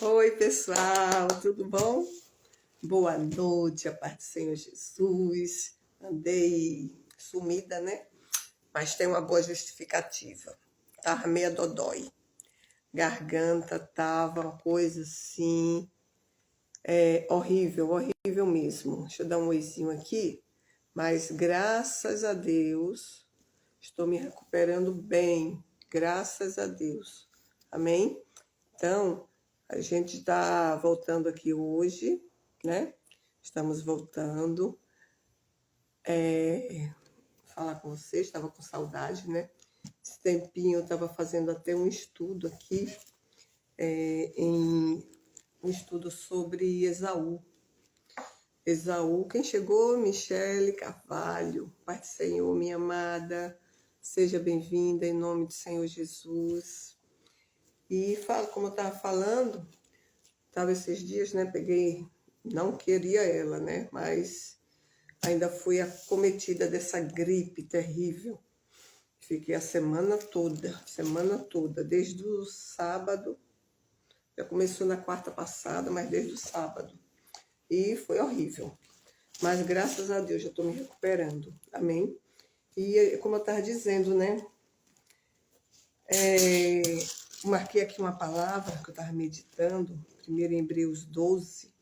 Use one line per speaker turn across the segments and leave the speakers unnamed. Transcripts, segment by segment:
Oi, pessoal, tudo bom? Boa noite, a paz do Senhor Jesus. Andei sumida, né? Mas tem uma boa justificativa. Tava meia dodói. Garganta tava uma coisa assim, horrível, horrível mesmo. Deixa eu dar um oizinho aqui. Mas graças a Deus, estou me recuperando bem. Graças a Deus. Amém? Então, a gente está voltando aqui hoje, né? Estamos voltando. Falar com vocês, estava com saudade, né? Esse tempinho eu estava fazendo até um estudo aqui, um estudo sobre Esaú. Esaú, quem chegou? Michele Carvalho. Pai do Senhor, minha amada, seja bem-vinda em nome do Senhor Jesus. E falo, como eu estava falando, estava esses dias, né? Peguei, não queria ela, né? Mas ainda fui acometida dessa gripe terrível. Fiquei a semana toda, desde o sábado. Já começou na quarta passada, mas desde o sábado. E foi horrível. Mas graças a Deus já estou me recuperando. Amém? E como eu estava dizendo, né? Marquei aqui uma palavra que eu estava meditando, primeiro em Hebreus 12.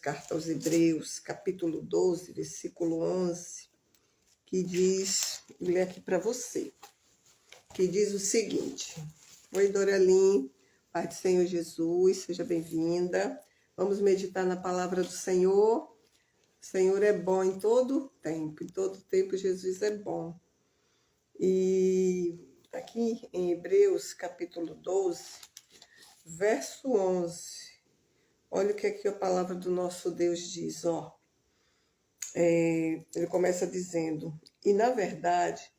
Carta aos Hebreus, capítulo 12, versículo 11, que diz, vou ler aqui para você, que diz o seguinte: Oi, Doralim, Pai do Senhor Jesus, seja bem-vinda. Vamos meditar na palavra do Senhor. O Senhor é bom em todo tempo Jesus é bom. E aqui em Hebreus, capítulo 12, verso 11, olha o que aqui a palavra do nosso Deus diz, ó. Ele começa dizendo: e na verdade,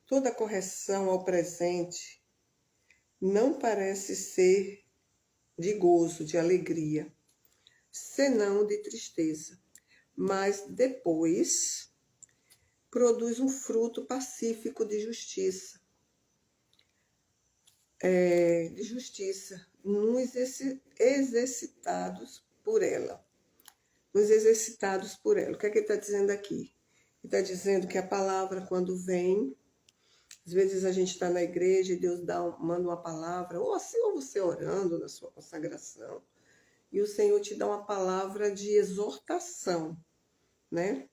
toda correção ao presente não parece ser de gozo, de alegria, senão de tristeza, mas depois produz um fruto pacífico de justiça. Nos exercitados por ela. O que é que ele está dizendo aqui? Ele está dizendo que a palavra, quando vem, às vezes a gente está na igreja e Deus manda uma palavra, ou assim, ou você orando na sua consagração, e o Senhor te dá uma palavra de exortação, né?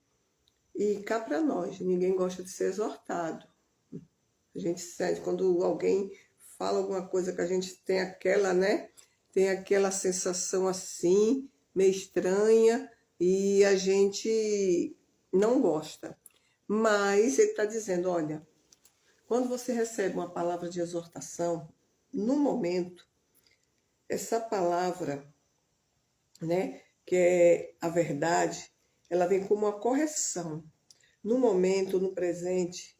E cá para nós, ninguém gosta de ser exortado. A gente sente, quando alguém fala alguma coisa que a gente tem aquela, né? Tem aquela sensação assim, meio estranha, e a gente não gosta. Mas ele está dizendo, olha, quando você recebe uma palavra de exortação, no momento, essa palavra, né, que é a verdade, ela vem como uma correção. No momento, no presente,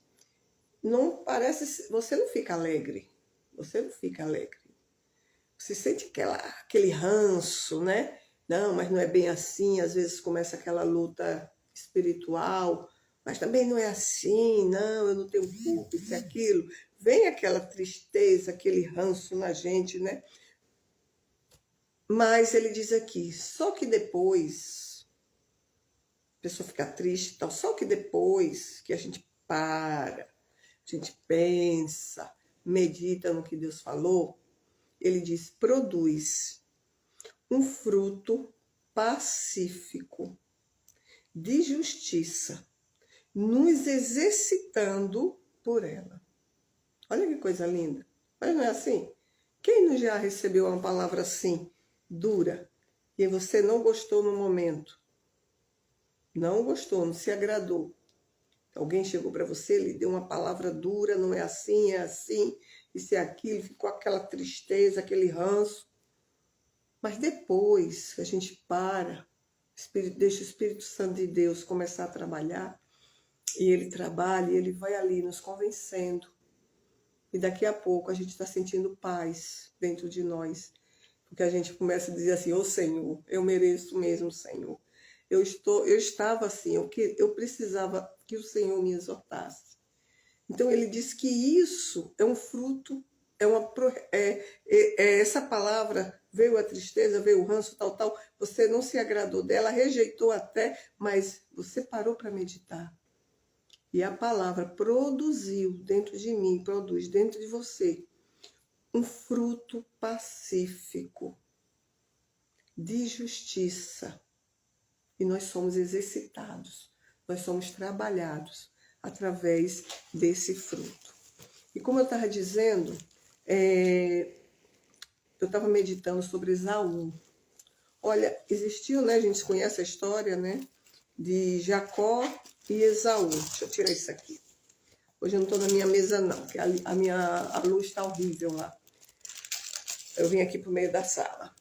não parece, você não fica alegre. Você sente aquele ranço, né? Não, mas não é bem assim. Às vezes começa aquela luta espiritual, mas também não é assim. Não, eu não tenho culpa, isso e aquilo. Vem aquela tristeza, aquele ranço na gente, né? Mas ele diz aqui, só que depois, a pessoa fica triste e tal, só que depois que a gente para, a gente pensa, medita no que Deus falou, ele diz, produz um fruto pacífico de justiça, nos exercitando por ela. Olha que coisa linda. Mas não é assim? Quem não já recebeu uma palavra assim, dura, e você não gostou no momento? Não gostou, não se agradou. Alguém chegou para você, lhe deu uma palavra dura, não é assim, isso é aquilo, ficou aquela tristeza, aquele ranço. Mas depois que a gente deixa o Espírito Santo de Deus começar a trabalhar, e ele trabalha, e ele vai ali nos convencendo. E daqui a pouco a gente está sentindo paz dentro de nós. Porque a gente começa a dizer assim, ô Senhor, eu mereço mesmo, Senhor. Eu estava assim, eu precisava que o Senhor me exortasse. Então ele diz que isso é um fruto Essa palavra, veio a tristeza, veio o ranço, tal. Você não se agradou dela, rejeitou até, mas você parou para meditar. E a palavra produziu dentro de mim, produz dentro de você um fruto pacífico de justiça. E nós somos exercitados, nós somos trabalhados através desse fruto. E como eu estava dizendo, eu estava meditando sobre Esaú. Olha, existiu, né? A gente conhece a história, né? De Jacó e Esaú. Deixa eu tirar isso aqui. Hoje eu não estou na minha mesa, não, porque a luz está horrível lá. Eu vim aqui para o meio da sala.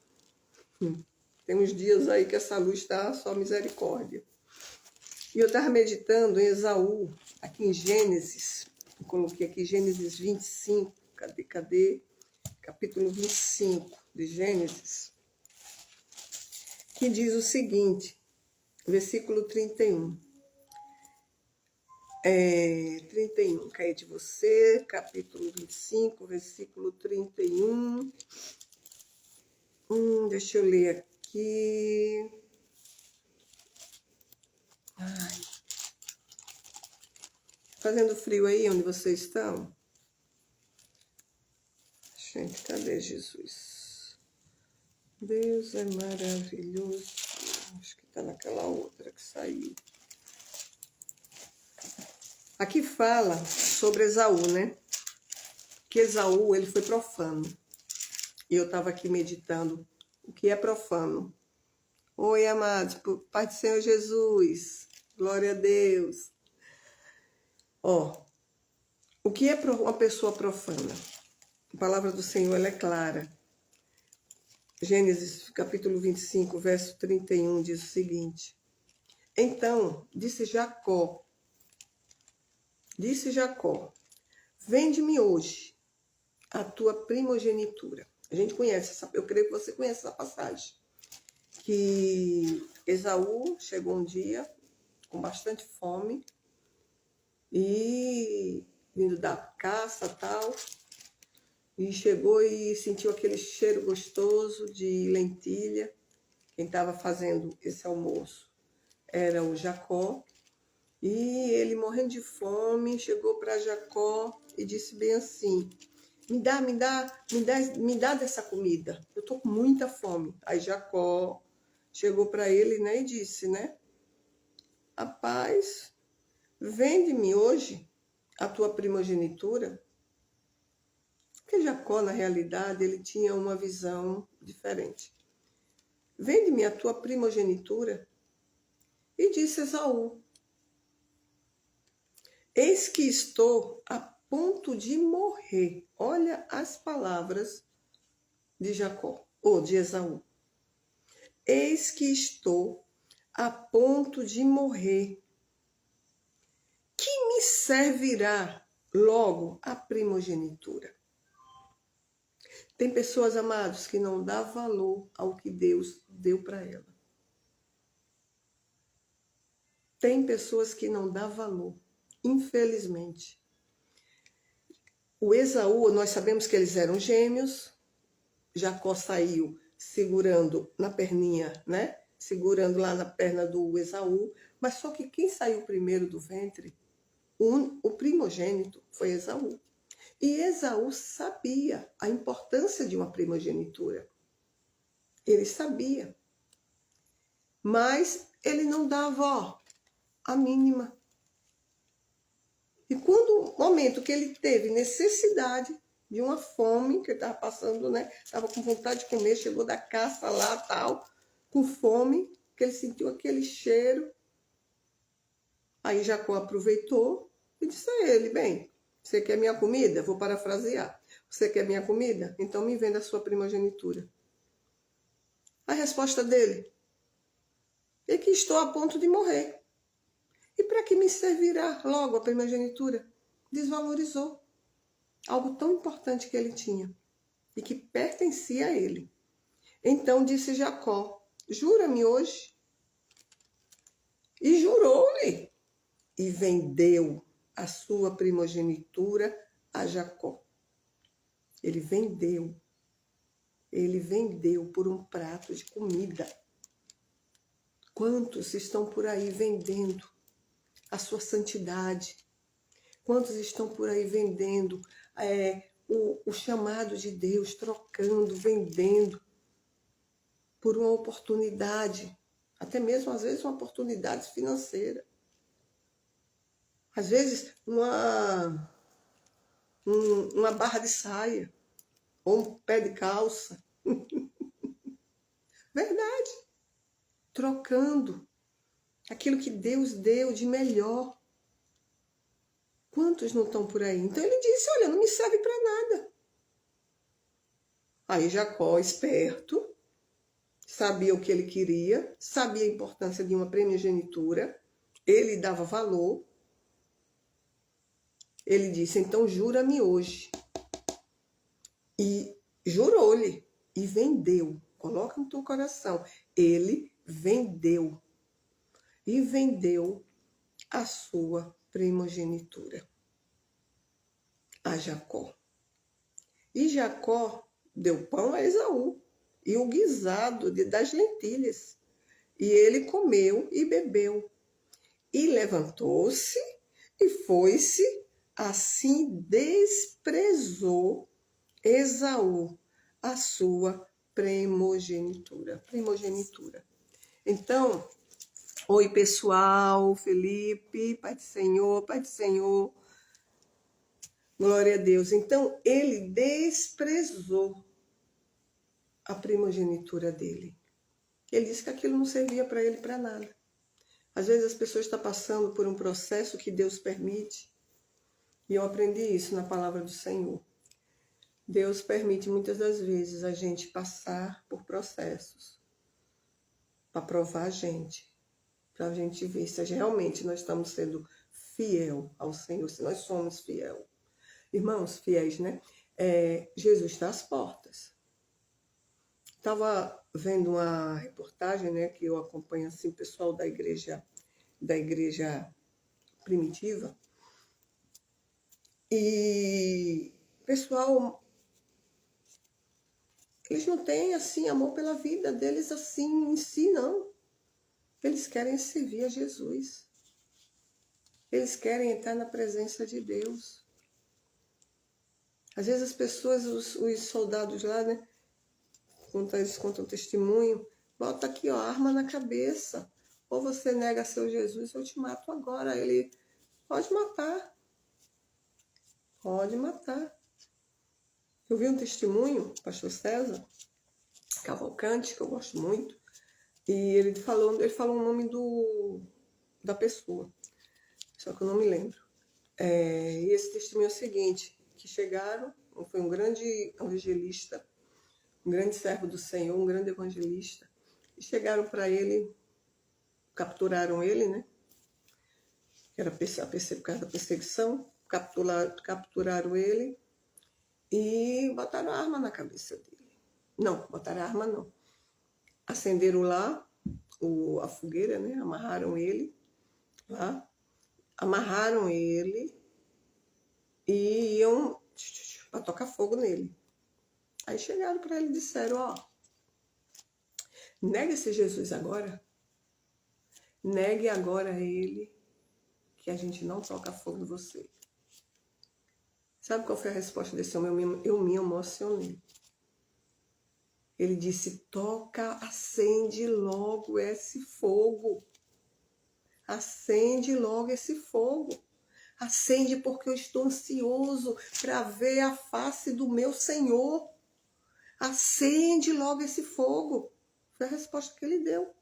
Tem uns dias aí que essa luz está só misericórdia. E eu estava meditando em Esaú, aqui em Gênesis. Eu coloquei aqui Gênesis 25. Cadê? Capítulo 25 de Gênesis. Que diz o seguinte, versículo 31. 31, caí de você, capítulo 25, versículo 31. Deixa eu ler aqui. Ai. Fazendo frio aí onde vocês estão? Gente, cadê Jesus? Deus é maravilhoso. Acho que está naquela outra que saiu. Aqui fala sobre Esaú, né? Que Esaú, ele foi profano. E eu estava aqui meditando o que é profano. Oi, amados, Pai do Senhor Jesus, glória a Deus. O que é uma pessoa profana? A palavra do Senhor, ela é clara. Gênesis, capítulo 25, verso 31, diz o seguinte. Então, disse Jacó, vende-me hoje a tua primogenitura. A gente conhece, eu creio que você conhece essa passagem. Que Esaú chegou um dia com bastante fome e vindo da caça tal, e chegou e sentiu aquele cheiro gostoso de lentilha. Quem estava fazendo esse almoço era o Jacó, e ele morrendo de fome chegou para Jacó e disse bem assim: me dá dessa comida, eu tô com muita fome. Aí Jacó chegou para ele, né, e disse, né, rapaz, vende-me hoje a tua primogenitura. Porque Jacó, na realidade, ele tinha uma visão diferente. Vende-me a tua primogenitura. E disse Esaú, eis que estou a ponto de morrer. Olha as palavras de Jacó, ou de Esaú. Eis que estou a ponto de morrer. Que me servirá logo a primogenitura? Tem pessoas, amados, que não dão valor ao que Deus deu para ela. Tem pessoas que não dão valor, infelizmente. O Esaú, nós sabemos que eles eram gêmeos. Jacó saiu segurando na perninha, né? Segurando lá na perna do Esaú. Mas só que quem saiu primeiro do ventre, o primogênito, foi Esaú. E Esaú sabia a importância de uma primogenitura. Ele sabia. Mas ele não dava a mínima. E quando o momento que ele teve necessidade de uma fome, que ele estava passando, né? Estava com vontade de comer, chegou da caça lá, tal, com fome, que ele sentiu aquele cheiro. Aí Jacó aproveitou e disse a ele, bem, você quer minha comida? Vou parafrasear. Você quer minha comida? Então me venda a sua primogenitura. A resposta dele é que estou a ponto de morrer. E para que me servirá logo a primogenitura? Desvalorizou algo tão importante que ele tinha e que pertencia a ele. Então disse Jacó, jura-me hoje. E jurou-lhe e vendeu a sua primogenitura a Jacó. Ele vendeu. Ele vendeu por um prato de comida. Quantos estão por aí vendendo a sua santidade? Quantos estão por aí vendendo o chamado de Deus, trocando, vendendo por uma oportunidade, até mesmo às vezes uma oportunidade financeira. Às vezes uma barra de saia ou um pé de calça. Verdade. Trocando aquilo que Deus deu de melhor. Quantos não estão por aí? Então ele disse, olha, não me serve para nada. Aí Jacó, esperto, sabia o que ele queria, sabia a importância de uma primogenitura, ele dava valor. Ele disse, então jura-me hoje. E jurou-lhe e vendeu. Coloca no teu coração. Ele vendeu. E vendeu a sua primogenitura a Jacó. E Jacó deu pão a Esaú e o guisado das lentilhas. E ele comeu e bebeu. E levantou-se e foi-se. Assim desprezou Esaú a sua primogenitura. Então, oi pessoal, Felipe, Pai do Senhor, Pai do Senhor. Glória a Deus. Então, ele desprezou a primogenitura dele. Ele disse que aquilo não servia para ele para nada. Às vezes as pessoas estão passando por um processo que Deus permite. E eu aprendi isso na palavra do Senhor. Deus permite muitas das vezes a gente passar por processos para provar a gente, para a gente ver se realmente nós estamos sendo fiel ao Senhor, se nós somos fiel. Irmãos, fiéis, né? Jesus está às portas. Estava vendo uma reportagem, né, que eu acompanho assim, o pessoal da igreja primitiva. E pessoal, eles não têm assim amor pela vida deles assim em si, não. Eles querem servir a Jesus. Eles querem entrar na presença de Deus. Às vezes as pessoas, os soldados lá, né, eles contam testemunho, bota aqui, ó, arma na cabeça. Ou você nega seu Jesus, eu te mato agora. Ele pode matar. Pode matar. Eu vi um testemunho, pastor César Cavalcante, que eu gosto muito, e ele falou o nome da pessoa, só que eu não me lembro. E esse testemunho é o seguinte, que chegaram, foi um grande evangelista, um grande servo do Senhor, um grande evangelista, e chegaram para ele, capturaram ele, né? Era por causa da perseguição, capturaram ele e botaram a arma na cabeça dele. Não, botaram a arma não. Acenderam lá a fogueira, né? Amarraram ele lá, e iam para tocar fogo nele. Aí chegaram para ele e disseram, ó, nega esse Jesus agora, negue agora a ele, que a gente não toca fogo em você. Sabe qual foi a resposta desse homem? Eu me emocionei. Ele disse, toca, acende logo esse fogo. Acende logo esse fogo. Acende porque eu estou ansioso para ver a face do meu Senhor. Acende logo esse fogo. Foi a resposta que ele deu.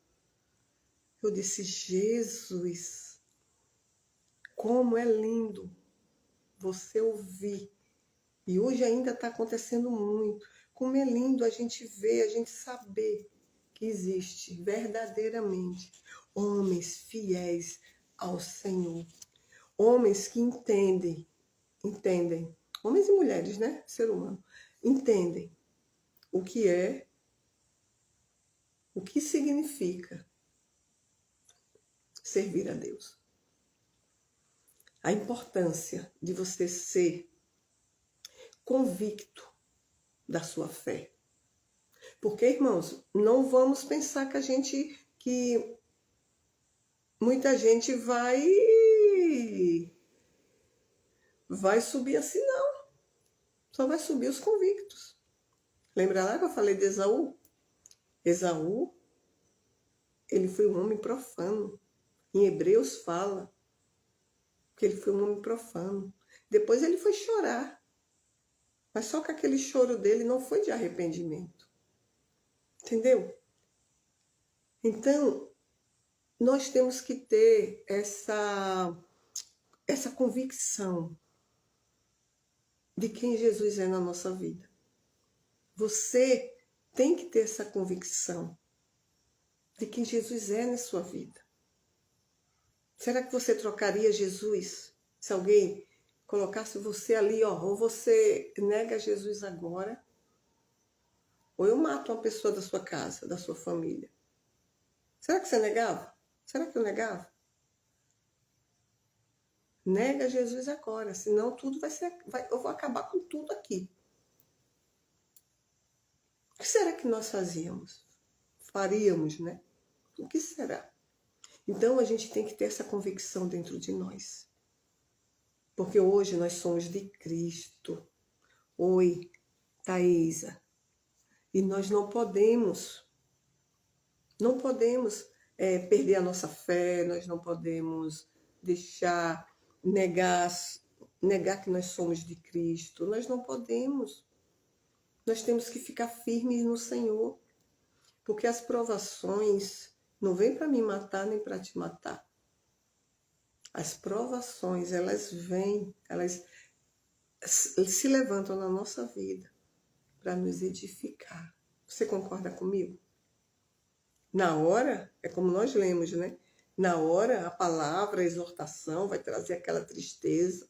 Eu disse, Jesus, como é lindo você ouvir. E hoje ainda está acontecendo muito. Como é lindo a gente ver, a gente saber que existe verdadeiramente homens fiéis ao Senhor. Homens que entendem, homens e mulheres, né? Ser humano, entendem o que significa servir a Deus. A importância de você ser convicto da sua fé. Porque, irmãos, não vamos pensar que muita gente vai subir assim, não. Só vai subir os convictos. Lembra lá que eu falei de Esaú? Esaú, ele foi um homem profano. Em Hebreus fala que ele foi um homem profano. Depois ele foi chorar. Mas só que aquele choro dele não foi de arrependimento. Entendeu? Então, nós temos que ter essa convicção de quem Jesus é na nossa vida. Você tem que ter essa convicção de quem Jesus é na sua vida. Será que você trocaria Jesus se alguém colocasse você ali, ó, ou você nega Jesus agora, ou eu mato uma pessoa da sua casa, da sua família? Será que você negava? Será que eu negava? Nega Jesus agora, senão tudo eu vou acabar com tudo aqui. O que será que nós faríamos, né? O que será? Então a gente tem que ter essa convicção dentro de nós. Porque hoje nós somos de Cristo. Oi, Thaisa. E nós não podemos perder a nossa fé, nós não podemos deixar negar que nós somos de Cristo. Nós não podemos. Nós temos que ficar firmes no Senhor. Porque as provações não vêm para me matar nem para te matar. As provações, elas vêm, elas se levantam na nossa vida para nos edificar. Você concorda comigo? Na hora, é como nós lemos, né? Na hora, a palavra, a exortação vai trazer aquela tristeza,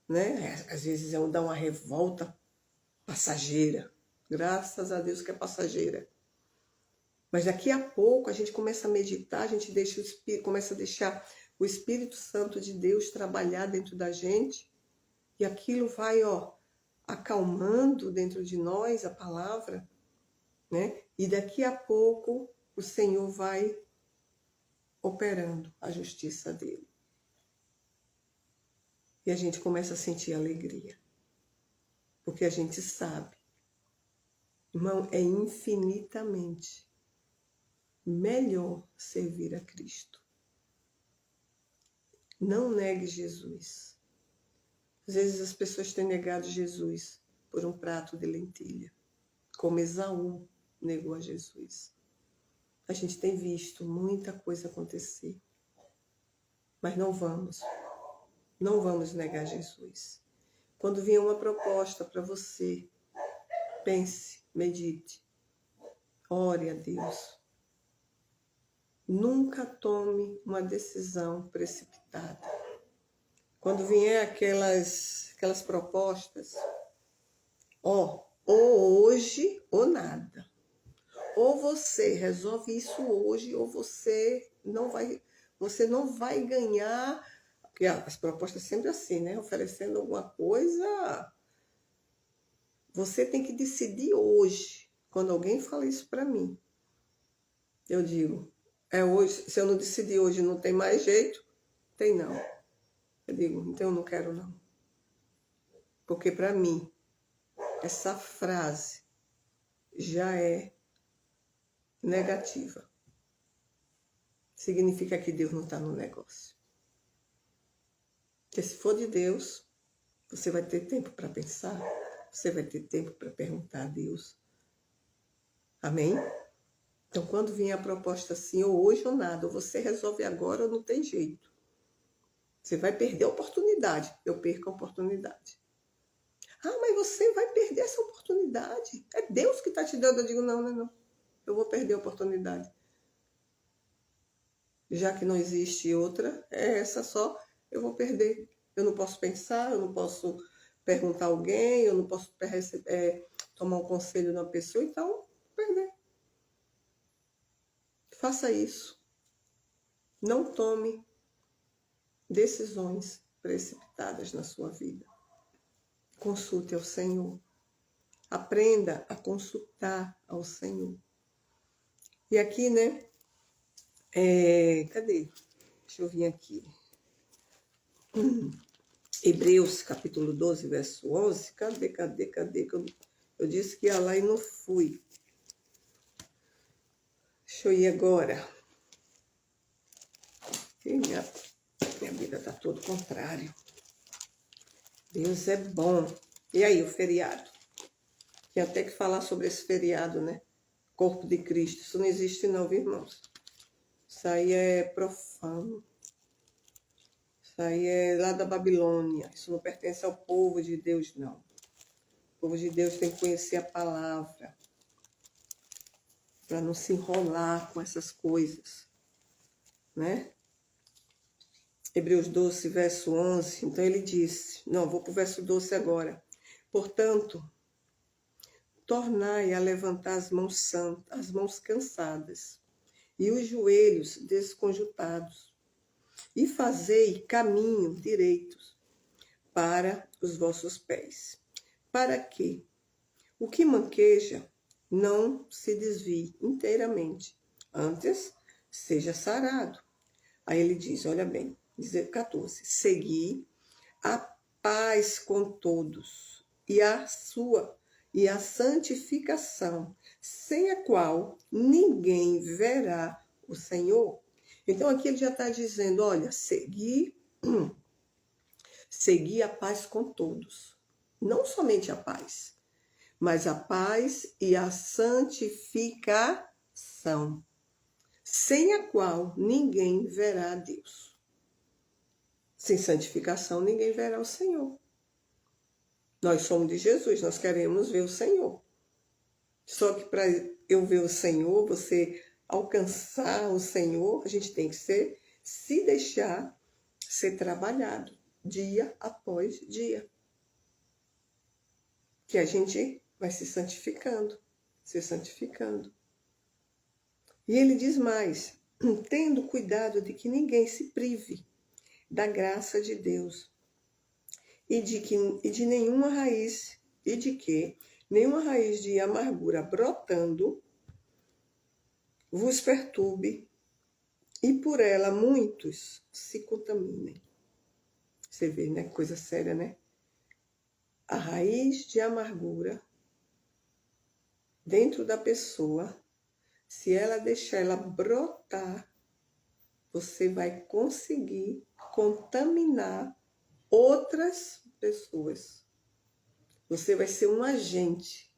né? Às vezes dá uma revolta passageira. Graças a Deus que é passageira. Mas daqui a pouco a gente começa a meditar, a gente começa a deixar o Espírito Santo de Deus trabalhar dentro da gente e aquilo vai, ó, acalmando dentro de nós a palavra, né? E daqui a pouco o Senhor vai operando a justiça dele. E a gente começa a sentir alegria. Porque a gente sabe, irmão, é infinitamente melhor servir a Cristo. Não negue Jesus. Às vezes as pessoas têm negado Jesus por um prato de lentilha, como Esaú negou a Jesus. A gente tem visto muita coisa acontecer, mas não vamos negar Jesus. Quando vier uma proposta para você, pense, medite, ore a Deus. Nunca tome uma decisão precipitada. Quando vier aquelas propostas, ou hoje ou nada. Ou você resolve isso hoje, ou você não vai ganhar, porque as propostas sempre assim, né? Oferecendo alguma coisa, você tem que decidir hoje. Quando alguém fala isso para mim, eu digo, é hoje, se eu não decidir hoje não tem mais jeito? Tem não. Eu digo, então eu não quero não. Porque para mim, essa frase já é negativa. Significa que Deus não está no negócio. Porque se for de Deus, você vai ter tempo para pensar, você vai ter tempo para perguntar a Deus. Amém? Então, quando vier a proposta assim, ou hoje ou nada, ou você resolve agora ou não tem jeito. Você vai perder a oportunidade. Eu perco a oportunidade. Ah, mas você vai perder essa oportunidade. É Deus que está te dando. Eu digo, não. Eu vou perder a oportunidade. Já que não existe outra, é essa só, eu vou perder. Eu não posso pensar, eu não posso perguntar a alguém, eu não posso tomar um conselho de uma pessoa, então, vou perder. Faça isso. Não tome decisões precipitadas na sua vida. Consulte ao Senhor. Aprenda a consultar ao Senhor. E aqui, né? Cadê? Deixa eu vir aqui. Hebreus, capítulo 12, verso 11. Cadê? Eu disse que ia lá e não fui. Deixa eu ir agora. Minha vida está todo contrário. Deus é bom. E aí, o feriado? Tem até que falar sobre esse feriado, né? Corpo de Cristo. Isso não existe não, viu, irmãos? Isso aí é profano. Isso aí é lá da Babilônia. Isso não pertence ao povo de Deus, não. O povo de Deus tem que conhecer a palavra. Para não se enrolar com essas coisas. Né? Hebreus 12, verso 11. Então ele disse... Não, vou para o verso 12 agora. Portanto, tornai a levantar as mãos santas, as mãos cansadas, e os joelhos desconjuntados, e fazei caminho direitos para os vossos pés, para que o que manqueja não se desvie inteiramente, antes seja sarado. Aí ele diz, olha bem, 14, segui a paz com todos e a santificação, sem a qual ninguém verá o Senhor. Então aqui ele já está dizendo, olha, segui a paz com todos. Não somente a paz, mas a paz e a santificação, sem a qual ninguém verá a Deus. Sem santificação, ninguém verá o Senhor. Nós somos de Jesus, nós queremos ver o Senhor. Só que para eu ver o Senhor, você alcançar o Senhor, a gente tem que se deixar ser trabalhado dia após dia. Que a gente vai se santificando. E ele diz mais, tendo cuidado de que ninguém se prive da graça de Deus e de que nenhuma raiz de amargura brotando vos perturbe e por ela muitos se contaminem. Você vê, né? Coisa séria, né? A raiz de amargura dentro da pessoa, se ela deixar ela brotar, você vai conseguir contaminar outras pessoas. Você vai ser um agente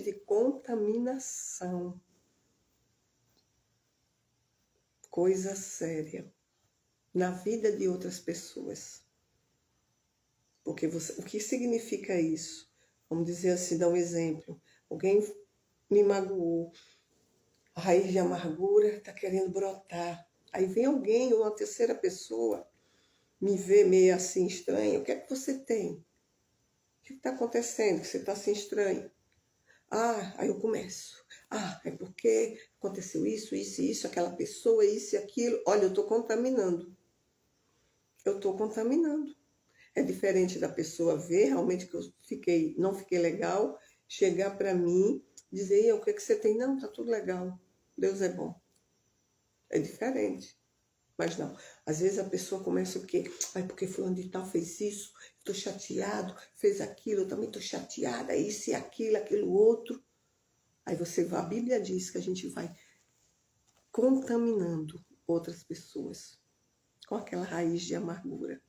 de contaminação. Coisa séria na vida de outras pessoas. Porque o que significa isso? Vamos dizer assim, dar um exemplo. Alguém me magoou, a raiz de amargura está querendo brotar. Aí vem alguém, uma terceira pessoa, me vê meio assim estranho. O que é que você tem? O que está acontecendo que você está assim estranho? Aí eu começo. É porque aconteceu isso, aquela pessoa, isso e aquilo. Olha, eu estou contaminando. É diferente da pessoa ver realmente que eu não fiquei legal, chegar para mim, dizer, o que é que você tem? Não, tá tudo legal. Deus é bom. É diferente. Mas não. Às vezes a pessoa começa o quê? Porque fulano de tal fez isso, estou chateado, fez aquilo, eu também estou chateada, isso e aquilo outro. Aí a Bíblia diz que a gente vai contaminando outras pessoas com aquela raiz de amargura.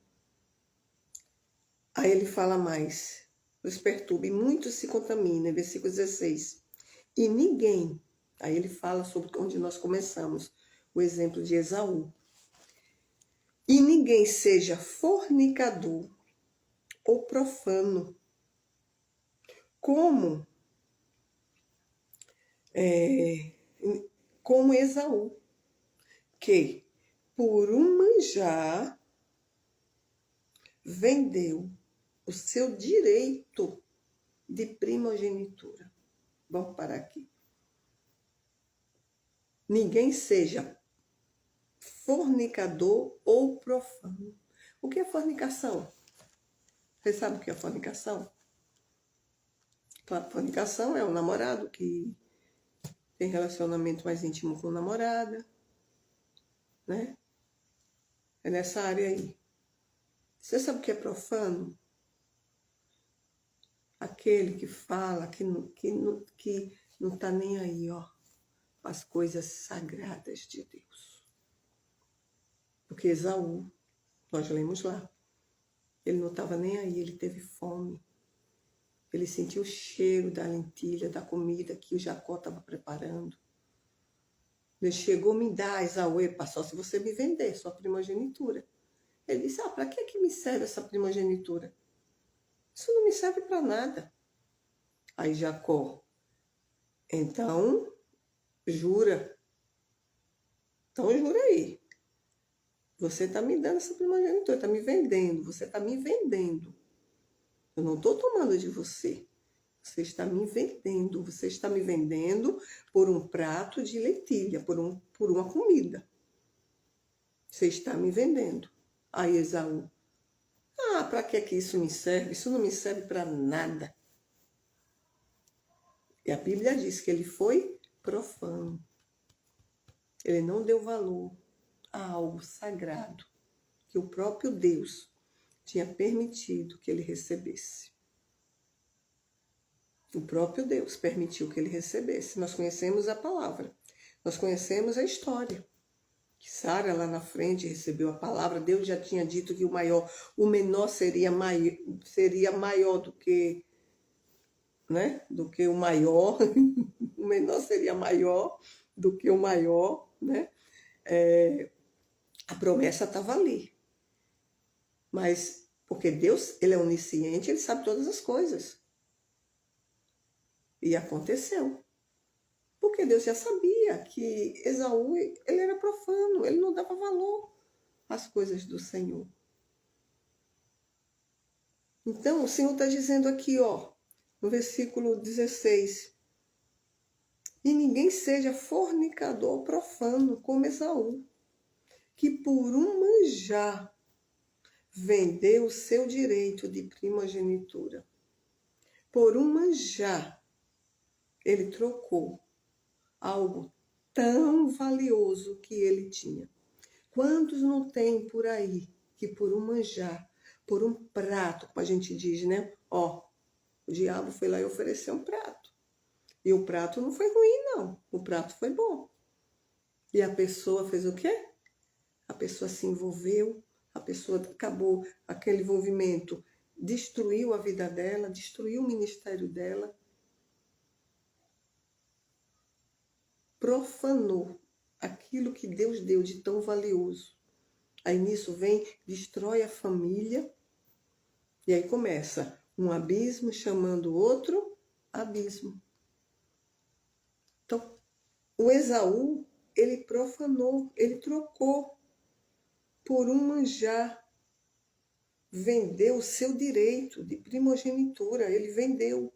Aí ele fala mais, os perturba e muitos se contaminam, versículo 16. E ninguém, aí ele fala sobre onde nós começamos, o exemplo de Esaú. E ninguém seja fornicador ou profano, como Esaú, que por um manjar vendeu o seu direito de primogenitura. Vamos parar aqui. Ninguém seja fornicador ou profano. O que é fornicação? Você sabe o que é fornicação? Fornicação é o namorado que tem relacionamento mais íntimo com a namorada, né? É nessa área aí. Você sabe o que é profano? Aquele que fala, que não está nem aí, ó, com as coisas sagradas de Deus. Porque Esaú, nós lemos lá, ele não estava nem aí, ele teve fome. Ele sentiu o cheiro da lentilha, da comida que o Jacó estava preparando. Ele chegou, me dá, Esaú, só se você me vender sua primogenitura. Ele disse, para que me serve essa primogenitura? Isso não me serve para nada. Aí Jacó, então, jura. Então, jura aí. Você está me dando essa primogenitura, está me vendendo. Você está me vendendo. Eu não estou tomando de você. Você está me vendendo. Você está me vendendo por um prato de lentilha, por uma comida. Você está me vendendo. Aí Esaú, para que isso me serve? Isso não me serve para nada. E a Bíblia diz que ele foi profano. Ele não deu valor a algo sagrado que o próprio Deus tinha permitido que ele recebesse. O próprio Deus permitiu que ele recebesse. Nós conhecemos a palavra, nós conhecemos a história. Que Sara lá na frente recebeu a palavra, Deus já tinha dito que o menor seria maior do que, né? Do que o maior, o menor seria maior do que o maior, né? A promessa estava ali. Mas, porque Deus, ele é onisciente, ele sabe todas as coisas. E aconteceu. Porque Deus já sabia que Esaú, ele era profano, ele não dava valor às coisas do Senhor. Então, o Senhor está dizendo aqui, ó, no versículo 16, e ninguém seja fornicador profano como Esaú, que por um manjar vendeu o seu direito de primogenitura. Por um manjar, ele trocou algo tão valioso que ele tinha. Quantos não tem por aí que por um manjar, por um prato, como a gente diz, né? Ó, o diabo foi lá e ofereceu um prato. E o prato não foi ruim, não. O prato foi bom. E a pessoa fez o quê? A pessoa se envolveu, a pessoa acabou, aquele envolvimento destruiu a vida dela, destruiu o ministério dela. Profanou aquilo que Deus deu de tão valioso. Aí nisso vem, destrói a família, e aí começa um abismo chamando outro abismo. Então, o Esaú, ele profanou, ele trocou por um manjar, vendeu o seu direito de primogenitura, ele vendeu.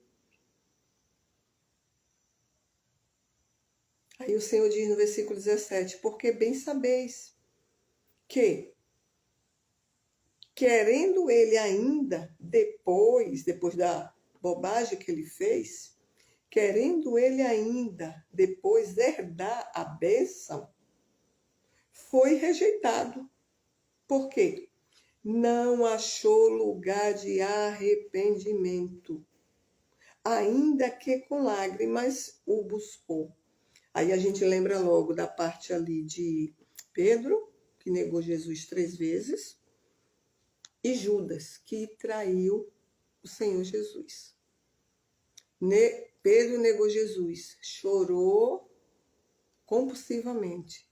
Aí o Senhor diz no versículo 17, porque bem sabeis que, querendo ele ainda, depois da bobagem que ele fez, querendo ele ainda, depois herdar a bênção, foi rejeitado. Por quê? Não achou lugar de arrependimento, ainda que com lágrimas o buscou. Aí a gente lembra logo da parte ali de Pedro, que negou Jesus 3 vezes, e Judas, que traiu o Senhor Jesus. Pedro negou Jesus, chorou compulsivamente,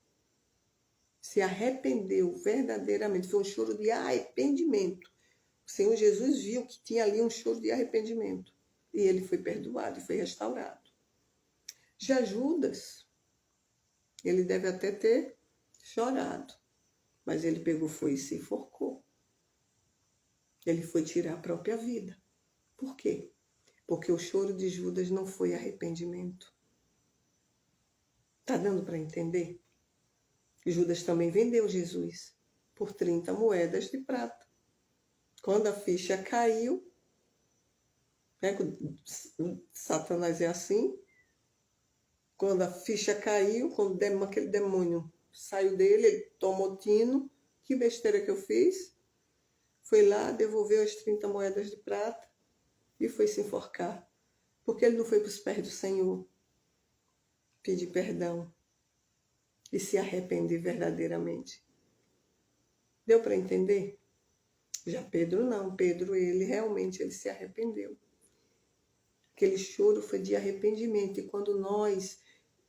se arrependeu verdadeiramente, foi um choro de arrependimento. O Senhor Jesus viu que tinha ali um choro de arrependimento, e ele foi perdoado e foi restaurado. Já Judas, ele deve até ter chorado, mas ele pegou, foi e se enforcou. Ele foi tirar a própria vida. Por quê? Porque o choro de Judas não foi arrependimento. Está dando para entender? Judas também vendeu Jesus por 30 moedas de prata. Quando a ficha caiu, Né? O Satanás é assim. Quando a ficha caiu, quando aquele demônio saiu dele, ele tomou tino. Que besteira que eu fiz? Foi lá, devolveu as 30 moedas de prata e foi se enforcar. Porque ele não foi para os pés do Senhor pedir perdão e se arrepender verdadeiramente. Deu para entender? Já Pedro não. Pedro, ele realmente se arrependeu. Aquele choro foi de arrependimento. E quando nós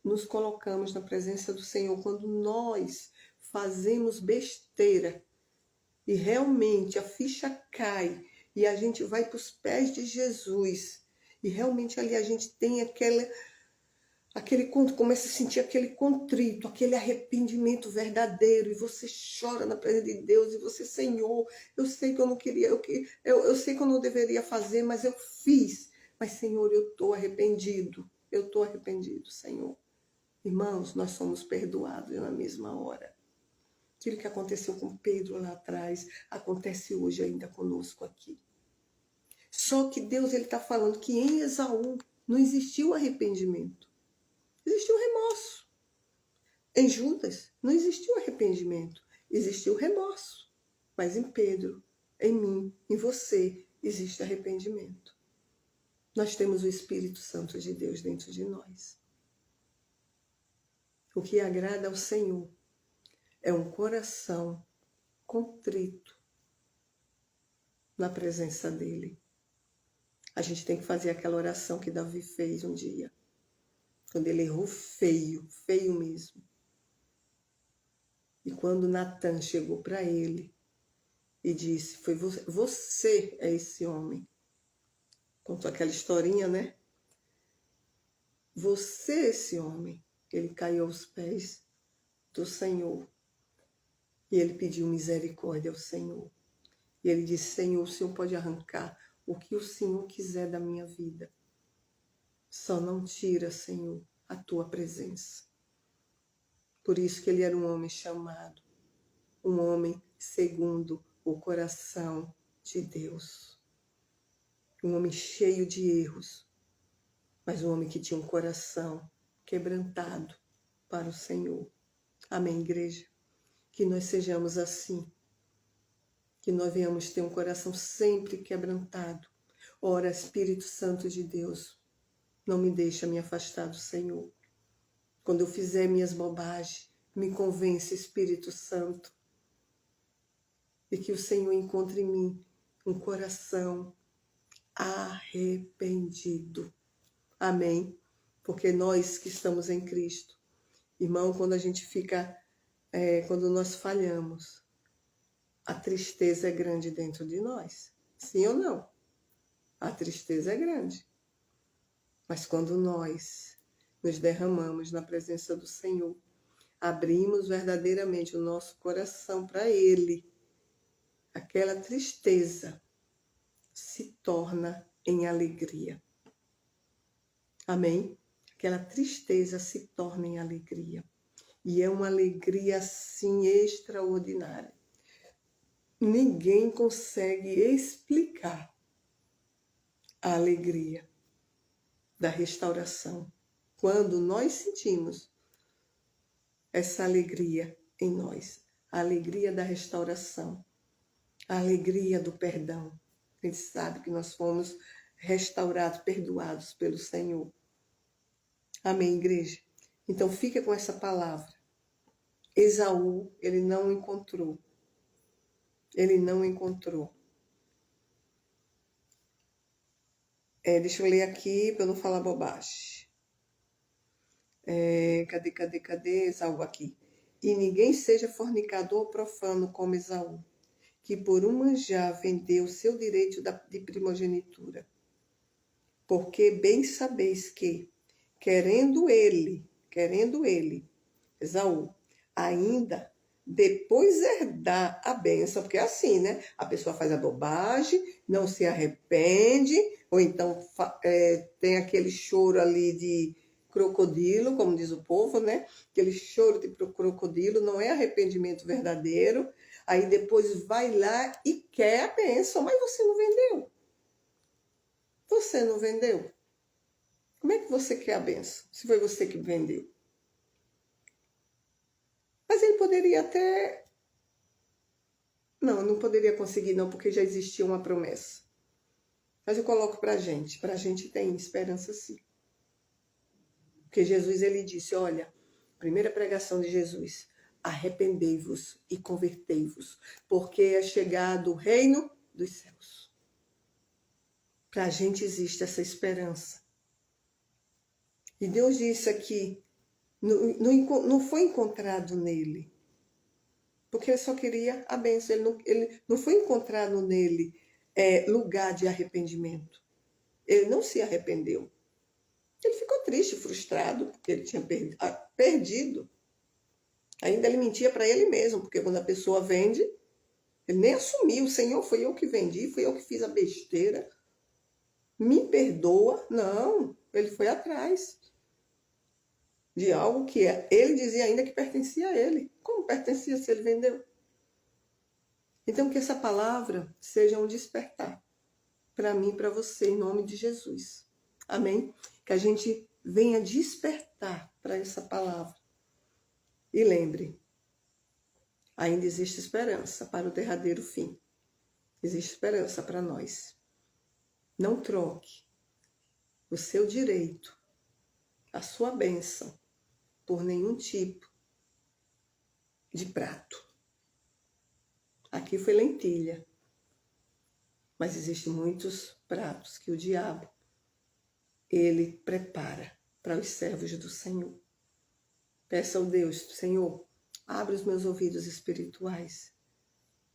nos colocamos na presença do Senhor, quando nós fazemos besteira e realmente a ficha cai e a gente vai para os pés de Jesus e realmente ali a gente tem começa a sentir aquele contrito, aquele arrependimento verdadeiro, e você chora na presença de Deus, e você, Senhor, eu sei que eu não queria, eu sei que eu não deveria fazer, mas eu fiz. Mas, Senhor, eu estou arrependido, Senhor. Irmãos, nós somos perdoados na mesma hora. Aquilo que aconteceu com Pedro lá atrás, acontece hoje ainda conosco aqui. Só que Deus está falando que em Esaú não existiu arrependimento. Existiu remorso. Em Judas não existiu arrependimento, existiu remorso. Mas em Pedro, em mim, em você, existe arrependimento. Nós temos o Espírito Santo de Deus dentro de nós. O que agrada ao Senhor é um coração contrito na presença dEle. A gente tem que fazer aquela oração que Davi fez um dia. Quando ele errou feio, feio mesmo. E quando Natan chegou para ele e disse, foi você é esse homem. Contou aquela historinha, né? Você é esse homem. Ele caiu aos pés do Senhor. E ele pediu misericórdia ao Senhor. E ele disse, Senhor, o Senhor pode arrancar o que o Senhor quiser da minha vida. Só não tira, Senhor, a tua presença. Por isso que ele era um homem chamado, um homem segundo o coração de Deus. Um homem cheio de erros, mas um homem que tinha um coração quebrantado para o Senhor. Amém, igreja? Que nós sejamos assim. Que nós venhamos ter um coração sempre quebrantado. Ora, Espírito Santo de Deus, não me deixa me afastar do Senhor. Quando eu fizer minhas bobagens, me convence, Espírito Santo. E que o Senhor encontre em mim um coração arrependido. Amém? Porque nós que estamos em Cristo, irmão, quando a gente quando nós falhamos, a tristeza é grande dentro de nós. Sim ou não? A tristeza é grande. Mas quando nós nos derramamos na presença do Senhor, abrimos verdadeiramente o nosso coração para Ele, aquela tristeza se torna em alegria. Amém? Aquela tristeza se torna em alegria. E é uma alegria assim extraordinária. Ninguém consegue explicar a alegria da restauração. Quando nós sentimos essa alegria em nós, a alegria da restauração, a alegria do perdão. A gente sabe que nós fomos restaurados, perdoados pelo Senhor. Amém, igreja? Então fica com essa palavra. Esaú, ele não encontrou. Ele não encontrou. Deixa eu ler aqui para eu não falar bobagem. Cadê Esaú aqui? E ninguém seja fornicador ou profano como Esaú, que por um manjar vendeu seu direito de primogenitura. Porque bem sabeis que, querendo ele, Esaú, ainda depois herdar a bênção, porque é assim, né? A pessoa faz a bobagem, não se arrepende, ou então tem aquele choro ali de crocodilo, como diz o povo, né? Aquele choro de crocodilo não é arrependimento verdadeiro. Aí depois vai lá e quer a bênção, mas você não vendeu. Você não vendeu? Como é que você quer a bênção, se foi você que vendeu? Mas ele poderia até... Não poderia conseguir não, porque já existia uma promessa. Mas eu coloco pra gente tem esperança sim. Porque Jesus, ele disse, olha, primeira pregação de Jesus, arrependei-vos e convertei-vos, porque é chegado o reino dos céus. Pra gente existe essa esperança. E Deus disse aqui, não foi encontrado nele, porque ele só queria a bênção, ele não foi encontrado nele lugar de arrependimento. Ele não se arrependeu. Ele ficou triste, frustrado, porque ele tinha perdido. Ainda ele mentia para ele mesmo, porque quando a pessoa vende, ele nem assumiu. O Senhor, foi eu que vendi, foi eu que fiz a besteira. Me perdoa. Não, ele foi atrás de algo que ele dizia ainda que pertencia a ele. Como pertencia se ele vendeu? Então, que essa palavra seja um despertar para mim e para você, em nome de Jesus. Amém? Que a gente venha despertar para essa palavra. E lembre, ainda existe esperança para o derradeiro fim. Existe esperança para nós. Não troque o seu direito, a sua bênção, por nenhum tipo de prato. Aqui foi lentilha, mas existem muitos pratos que o diabo, ele prepara para os servos do Senhor. Peça ao Deus, Senhor, abre os meus ouvidos espirituais.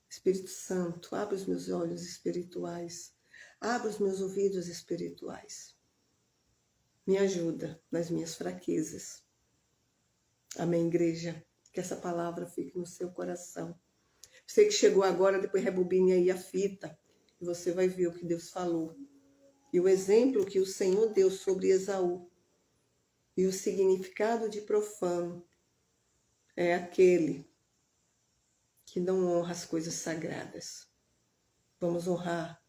Espírito Santo, abre os meus olhos espirituais. Abre os meus ouvidos espirituais. Me ajuda nas minhas fraquezas. Amém, igreja? Que essa palavra fique no seu coração. Você que chegou agora, depois rebobine aí a fita. E você vai ver o que Deus falou. E o exemplo que o Senhor deu sobre Esaú. E o significado de profano é aquele que não honra as coisas sagradas. Vamos honrar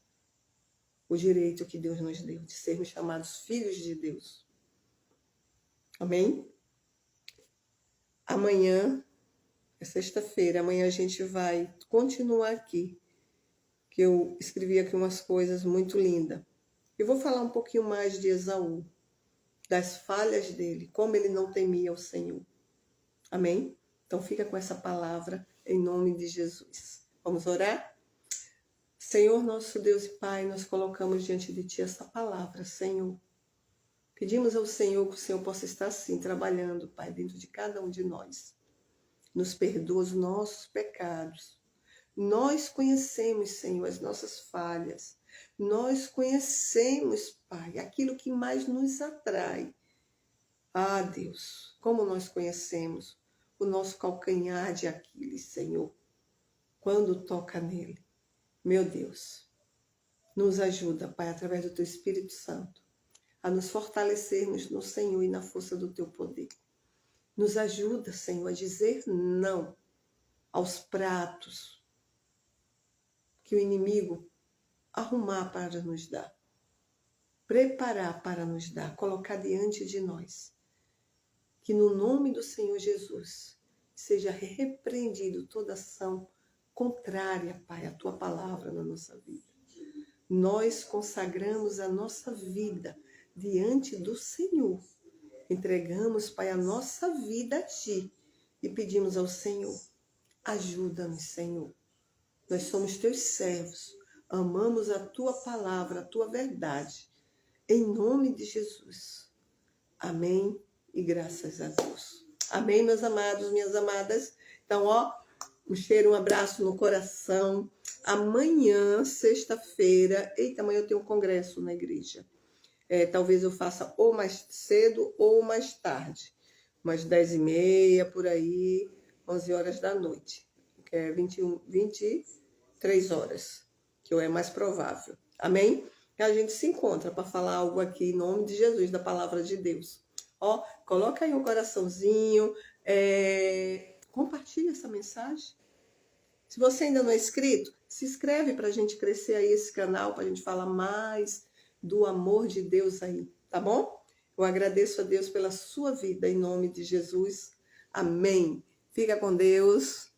o direito que Deus nos deu de sermos chamados filhos de Deus. Amém? Amanhã, é sexta-feira, amanhã a gente vai continuar aqui, que eu escrevi aqui umas coisas muito lindas. Eu vou falar um pouquinho mais de Esaú, das falhas dele, como ele não temia o Senhor. Amém? Então fica com essa palavra em nome de Jesus. Vamos orar? Senhor, nosso Deus e Pai, nós colocamos diante de Ti essa palavra, Senhor. Pedimos ao Senhor que o Senhor possa estar assim, trabalhando, Pai, dentro de cada um de nós. Nos perdoa os nossos pecados. Nós conhecemos, Senhor, as nossas falhas. Nós conhecemos, Pai, aquilo que mais nos atrai. Ah, Deus, como nós conhecemos o nosso calcanhar de Aquiles, Senhor, quando toca nele. Meu Deus, nos ajuda, Pai, através do Teu Espírito Santo, a nos fortalecermos no Senhor e na força do Teu poder. Nos ajuda, Senhor, a dizer não aos pratos que o inimigo arrumar para nos dar, preparar para nos dar, colocar diante de nós. Que no nome do Senhor Jesus seja repreendido toda ação contrária, Pai, à Tua palavra na nossa vida. Nós consagramos a nossa vida diante do Senhor. Entregamos, Pai, a nossa vida a Ti e pedimos ao Senhor, ajuda-nos, Senhor. Nós somos Teus servos, amamos a Tua palavra, a Tua verdade. Em nome de Jesus. Amém e graças a Deus. Amém, meus amados, minhas amadas. Então, um cheiro, um abraço no coração. Amanhã, sexta-feira, amanhã eu tenho um congresso na igreja. Talvez eu faça ou mais cedo ou mais tarde. Umas 10h30, por aí, 11 horas da noite. Que é 23 horas, que é mais provável. Amém? E a gente se encontra para falar algo aqui em nome de Jesus, da palavra de Deus. Coloca aí um coraçãozinho, compartilha essa mensagem. Se você ainda não é inscrito, se inscreve para a gente crescer aí esse canal, para a gente falar mais do amor de Deus aí, tá bom? Eu agradeço a Deus pela sua vida, em nome de Jesus. Amém. Fica com Deus.